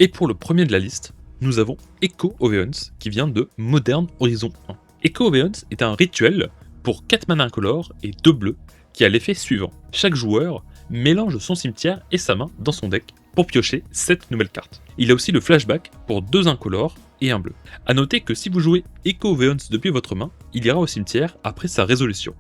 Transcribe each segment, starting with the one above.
Et pour le premier de la liste, nous avons Echo Oveons qui vient de Modern Horizon 1. Echo Oveons est un rituel pour 4 mana incolores et 2 bleus qui a l'effet suivant. Chaque joueur mélange son cimetière et sa main dans son deck pour piocher 7 nouvelles cartes. Il a aussi le flashback pour 2 incolores et un bleu. A noter que si vous jouez Echo Oveons depuis votre main, il ira au cimetière après sa résolution.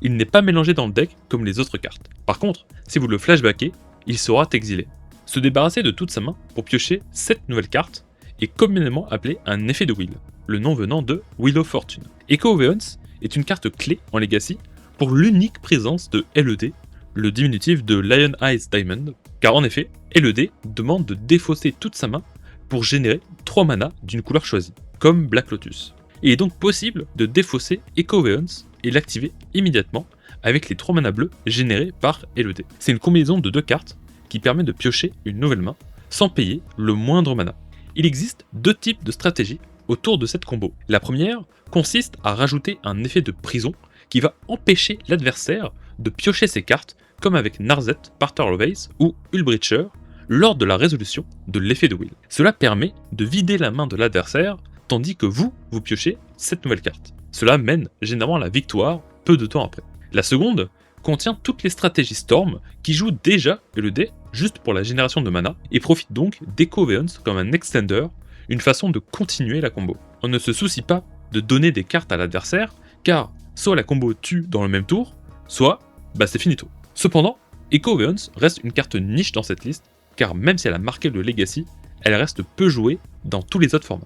Il n'est pas mélangé dans le deck comme les autres cartes. Par contre, si vous le flashbackez, il sera exilé. Se débarrasser de toute sa main pour piocher 7 nouvelles cartes est communément appelé un effet de Will, le nom venant de Wheel of Fortune. Echo Oveons est une carte clé en Legacy pour l'unique présence de LED, le diminutif de Lion Eyes Diamond, car en effet, LED demande de défausser toute sa main pour générer 3 mana d'une couleur choisie, comme Black Lotus. Il est donc possible de défausser Echo Oveons et l'activer immédiatement avec les 3 mana bleus générés par LED. C'est une combinaison de 2 cartes qui permet de piocher une nouvelle main sans payer le moindre mana. Il existe 2 types de stratégies autour de cette combo. La première consiste à rajouter un effet de prison qui va empêcher l'adversaire de piocher ses cartes comme avec Narset, Parter of Ace ou Hullbreacher lors de la résolution de l'effet de Will. Cela permet de vider la main de l'adversaire tandis que vous piochez cette nouvelle carte. Cela mène généralement à la victoire peu de temps après. La seconde contient toutes les stratégies Storm qui jouent déjà LED juste pour la génération de mana et profitent donc d'Echo Oveons comme un extender, une façon de continuer la combo. On ne se soucie pas de donner des cartes à l'adversaire car soit la combo tue dans le même tour, soit c'est finito. Cependant, Echo Oveons reste une carte niche dans cette liste car même si elle a marqué le Legacy, elle reste peu jouée dans tous les autres formats.